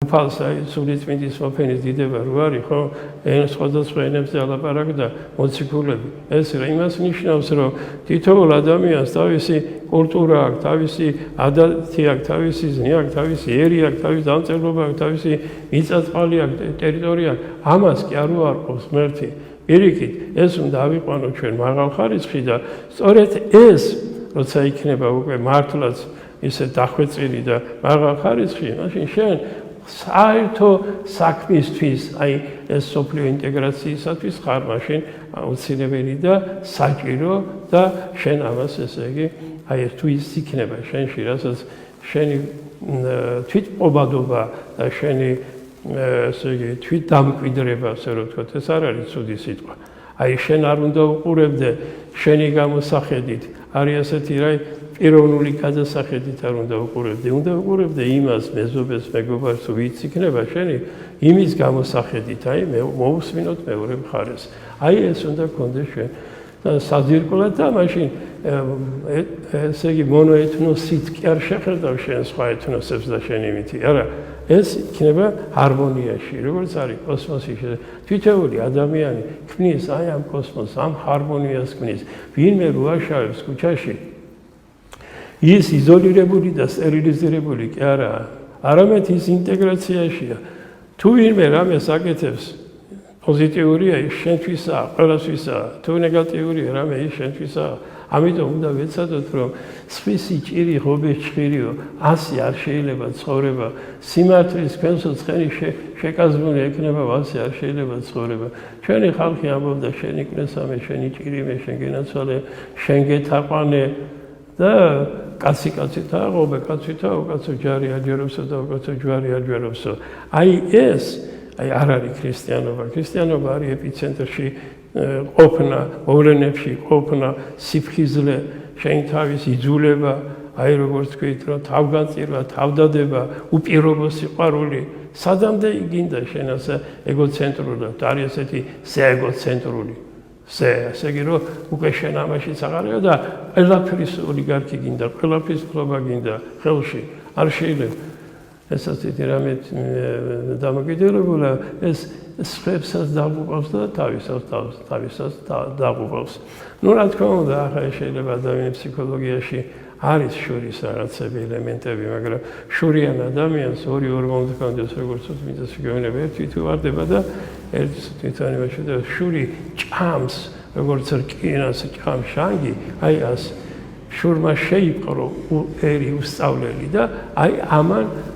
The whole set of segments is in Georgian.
უფალს აი სულიწმინდის მოფენის დიდება რო არის ხო სხვადასხვა ენებზე ალაპარაკდა მოციქულები ეს იმას ნიშნავს რომ თითოეულ ადამიანს თავისი კულტურა აქვს თავისი ადათი აქვს თავისი ზნე აქვს თავისი ერი აქვს თავისი დამწერლობა აქვს თავისი მიწა-წყალი აქვს ტერიტორია ამას კი არ უარყოფს ღმერთი პირიქით ეს უნდა ავიყვანოთ ჩვენ მაღალ ხარისხში და სწორედ ეს როცა იქნება უკვე მართლაც ისე დახვეწილი და მაღალ ხარისხში მაშინ შენ საერთო საქმისთვის აი ეს სოფლიო ინტეგრაციისათვის ხარ მაშინ აუცილებელი და საჭირო და შენ ამას ესე იგი აი ეს თუ ის იქნება შენში რასაც შენი თვითპრობადობა და შენი ესე იგი თვითდამკვიდრება ასე რომ ვთქვათ ეს არ არის ცუდი სიტყვა აი შენ არ უნდა უყურებდე შენი გამოსახედით არის ასეთი რა პიროვნული გადასახედით არ უნდა უყურებდე უნდა უყურებდე იმას მეზობელს მეგობარს ვიც იქნება შენი იმის გამოსახედით აი მოусმინოთ მეორე მხარეს აი ეს უნდა გქონდეს შენ საძირკვლად და მაშინ ესე იგი მონოეთნოსით კი არ შეხედავ შენ სხვა ეთნოსებს და შენ იმითი არა ეს იქნება ჰარმონიაში როგორც არის კოსმოსი თითოეული ადამიანი ქმნის აი ამ კოსმოსს ამ ჰარმონიას ქმნის ვინმე რო აშავებს ქუჩაში ის იზოლირებული და სტერილიზირებული კი არაა არამედ ის ინტეგრაციაშია თუ ვინმე რამეს აკეთებს პოზიტიურია ის შენთვისაა ყველასთვისაა თუ ნეგატიურია რამე ის შენთვისაა ამიტომ უნდა ვეცადოთ რომ სხვისი ჭირი ღობეს ჭირიო ასე არ შეიძლება ცხოვრება სიმართლის ქვენსო ცხენი შეკაზმული ექნება ასე არ შეიძლება ცხოვრება ჩვენი ხალხი ამბობდა შენი კნესამე შენი ჭირიმე შენ გენაცვალე შენ გეთაყვანე და კაცი თაღობე კაცითა უკაცო ჯარი აჯერებსო და უკაცო ჯვარი აჯერებსო აი ეს აი არ არის ქრისტიანობა არის ეპიცენტრში ყოფნა მოვლენებში ყოფნა სიფხიზლე შენ თავის იძულება აი როგორც ვთქვით რომ თავგანწირვა თავდადება უპირობო სიყვარული სადამდე გინდა შენ ასე ეგოცენტრულად არის ესეთი ეგოცენტრული ესე იგი რომ უკვე შენ ამაშიც აღარია და ყველაფრის ოლიგარქი გინდა ყველაფრის ხლობა გინდა ხელში არ შეიძლება ესაც ითი რამე დამოკიდებულა ეს სხვებსაც დაღუპავს და თავისაც დაღუპავს ნუ რა თქმა უნდა ახლა შეიძლება ადამიანის ფსიქოლოგიაში არის შურის რაღაცები ელემენტები მაგრამ შურიან ადამიანს ორი ორმოდი კონდეს როგორც მიწას შეგენება ერთი თუ ვარდება და ერთი თვითონებაში და შური ჭამს როგორც რკინას ჭამს შანგი აი ას შურმა შეიპყრო ერი უსწავლელი და აი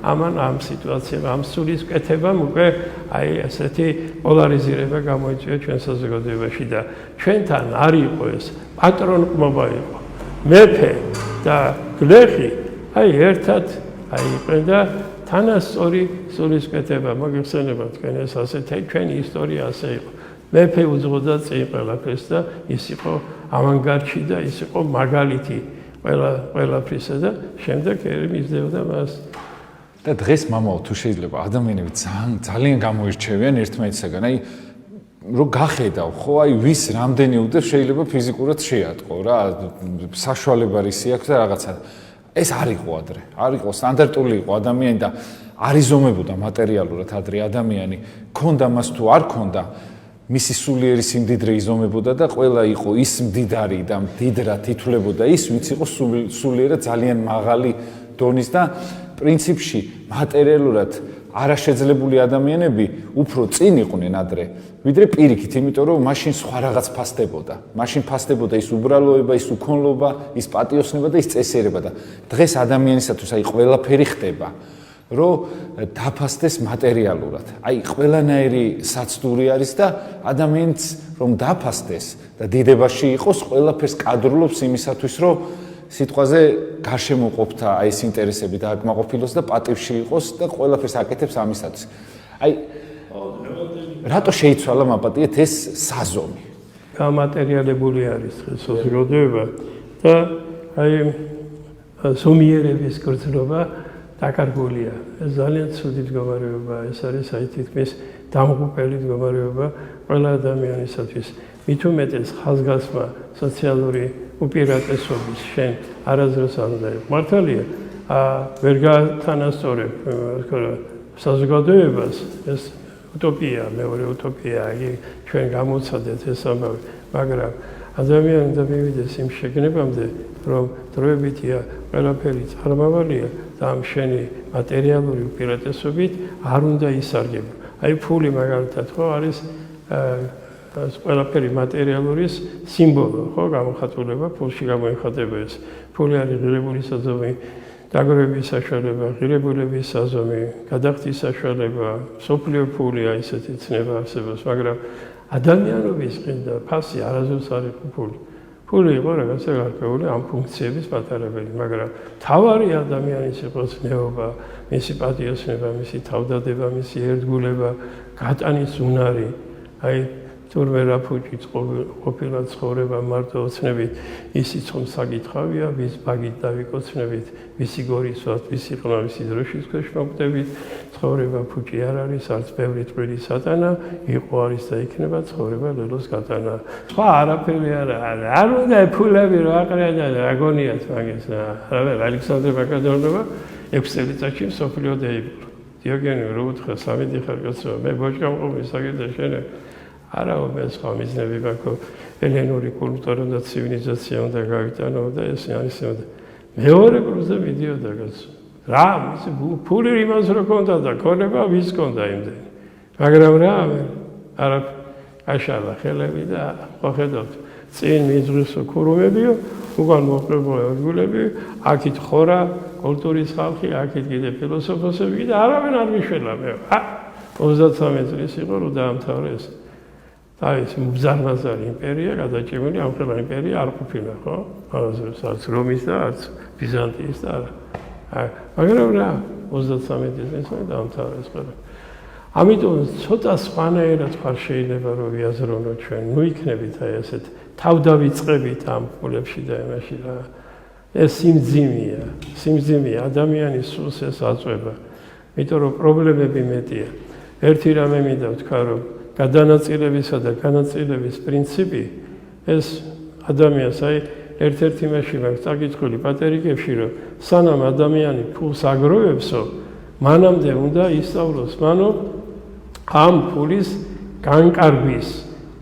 ამან ამ სიტუაციამ ამ სულის კეთებამ უკვე აი ასეთი პოლარიზირება გამოიწვია ჩვენ საზოგადოებაში და ჩვენთან არ იყო ეს პატრონყმობა იყო მეფე და გლეხი აი ერთად აი იყვნენ და თანასწორი სულის კეთება მოგეხსენება თქვენ ეს ასეთი ჩვენი ისტორია ასე იყო მეფე უძღოდა წინ ყველაფერს და ის იყო ავანგარდში და ის იყო მაგალითი ყველაფრისა და შემდეგ ერი მისდევდა მას და დღეს მამაო თუ შეიძლება ადამიანები ძალიან გამოირჩევიან ერთმანეთისაგან აი რო გახედავ ხო აი ვის რამდენი უდევს შეიძლება ფიზიკურად შეატყო რა საშუალება რისი აქვს და რაღაცა ეს არ იყო ადრე არ იყო სტანდარტული იყო ადამიანი და არ იზომებოდა მატერიალურად ადრე ადამიანი ქონდა მას თუ არ ქონდა მისი სულიერი სიმდიდრე იზომებოდა და ყველა იყო ის მდიდარი და მდიდრად ითვლებოდა ის ვინც იყო სულიერად ძალიან მაღალი დონის და პრინციპში მატერიალურად არაშეძლებული ადამიანები უფრო წინ იყვნენ ადრე ვიდრე პირიქით იმიტომ რომ მაშინ სხვა რაღაც ფასდებოდა მაშინ ფასდებოდა ის უბრალოება ის უქონლობა ის პატიოსნება და ის წესიერება და დღეს ადამიანისათვის აი ყველაფერი ხდება რომ დაფასდეს მატერიალურად. აი ყველანაირი საცდური არის და ადამიანს რომ დაფასდეს და დიდებაში იყოს, ყველაფერს კადრულობს იმისათვის, რომ სიტყვაზე გარშემოყოფთა აი ეს ინტერესები დააკმაყოფილოს და პატივში იყოს და ყველაფერს აკეთებს ამისათვის. აი რატო შეიცვალა მაპატიეთ ეს საზომი? გამატერიალებული არის საზოგადოება და აი ზომიერების გრძნობა დაკარგულია. ეს ძალიან ცუდი მდგომარეობა, ეს არის აი თითქმის დამღუპელი მდგომარეობა ყველა ადამიანისათვის. მით უმეტეს ხაზგასმა სოციალური უპირატესობის შენ არასდროს არ უნდა იყოს. მართალია, ვერ გაათანასწორებ საზოგადოებას ეს უტოპია, მეორე უტოპია, ჩვენ გამოცადეთ ეს ამბავი, მაგრამ ადამიანი უნდა მივიდეს იმ შეგნებამდე, რომ დროებითია ყველაფერი წარმავალია და ამ შენი მატერიალური უპირატესობით არ უნდა ისარგებლო. აი ფული მაგალითად ხო არის ყველაფერი მატერიალურის სიმბოლო, ხო, გამოხატულება, ფულში გამოიხატება ეს. ფული არის ღირებული საზომი, დაგროვების საშუალება, ღირებულების საზომი, გადახდის საშუალება, სოფლიო ფულია ისეთი ცნება არსებობს, მაგრამ ადამიანობის ყინდა ფასი არასდროს არ იყო ფული. ფული იყო რაღაცა გარკვეული ამ ფუნქციების მატარებელი, მაგრამ თავარი ადამიანის იყო ზნეობა, მისი პატიოსნება, მისი თავდადება, მისი ერთგულება, გატანის უნარი, აი თურმე რა ფუჭიც ყოფილა ცხოვრება მარტო ოცნებით, ისიც ხომ საკითხავია, ვის ბაგით დავიკოცნებით, ვისი გორისვათ, ვისი ყმა, ვისი დროშის ქვეშ მოვკვდებით, ცხოვრება ფუჭი არ არის, არც ბევრი წვრილი სატანა, იყო არის და იქნება ცხოვრება ლელოს გატანა. სხვა არაფერი არ უნდა ფულები რა აყრია და აგონიათ მაგის რა. არა, ალექსანდრე მაკედონელმა 6 წელიწადში მსოფლიო დაიბო. დიოგენი რო უთხრა 3 დიხარ კაცო, მე ბოჭკამ ყოფილი საკითხი შენე არაო მე სხვა მიზნები მაქვს, ელენური კულტურა და ცივილიზაცია უნდა გავიტანო და ეს არის უნდა. მეორე კურსზე მიდიოდა კაცო. რა, ის ფული იმას რო კონდა და ქონება ვის კონდა იმდენი. მაგრამ რა, არა აშალა ხელები და მოხედავთ. წინ მიძღისო ქურუმებიო, უკან მოყრებო ერთგულები, აქეთ ხორა, კულტურის ხალხი, აქეთ კიდე ფილოსოფოსები და არავინ არ მიშველა მე. 33 წლის იყო რომ დაამთავრა ეს. აი ეს მბზარმაზარი იმპერია, გადაჭიმული ამ ყველა იმპერია არ ყოფილა, ხო? არც რომის და არც ბიზანტიის და არა. მაგრამ რა, 33 წელს დაამთავრა ეს ყველა. ამიტომ ცოტა სხვანაირად ხარ შეიძლება რომ ვიაზროვნოთ ჩვენ, ნუ იქნებით აი ესეთ თავდავიწყებით ამ ფულებში და იმაში რა. ეს სიმძიმეა, ადამიანის სულს ეს აწვება. იმიტომ რომ პრობლემები მეტია. ერთი რამე მინდა ვთქვა, რომ გადანაწილებისა და განაწილების პრინციპი ეს ადამიანს აი ერთ-ერთი მაშინ მაქვს წაკითხული პატერიკებში, რომ სანამ ადამიანი ფულს აგროვებსო, მანამდე უნდა ისწავლოს მანო ამ ფულის განკარგვის,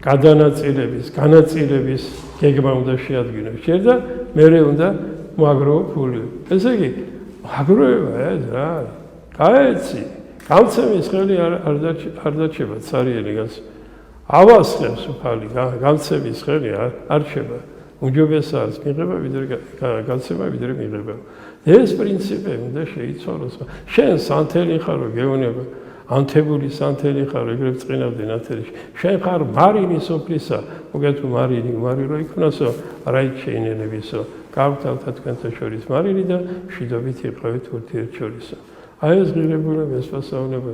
გადანაწილების, განაწილების გეგმა უნდა შეადგინოს. ჯერ და მერე უნდა მოაგროვო ფული. ესე იგი, აგროვება ეს რა, გაეცი. გამცემის ხელი არ დაჩება ცარიელი გაც. ავასხებს უფალი, გამცემის ხელი არ რჩება. უჯობესაა მიღება, ვიდრე გაცემა, ვიდრე მიღება. ეს პრინციპები უნდა შეიცვალოს. შენ სანთელი ხარ, გეუბნება, ანთებული სანთელი ხარ, ეგრევე წინავდნენ ათერში. შენ ხარ მარილი სოფლისა, მოგეთუ მარილი რო იქნასო, რა იქშეინელებისო. გავთავთა თქვენთან შორის მარილი და მშვიდობით იყავით ურთიერთშორისო. აი ეს ღირებულება, ეს პასაუნება,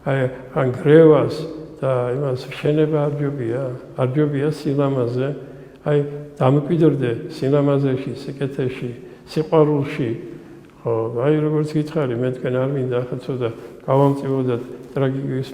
აი ან გრევას და იმას შენება არ ჯობია სილამაზე, აი დამკვიდრდე სილამაზეში, სიკეთეში, სიყვარულში. ხო, აი როგორც გითხარი, მე თქვენ არ მინდა ახლა ცოტა გავამწივოდოთ ტრაგიკის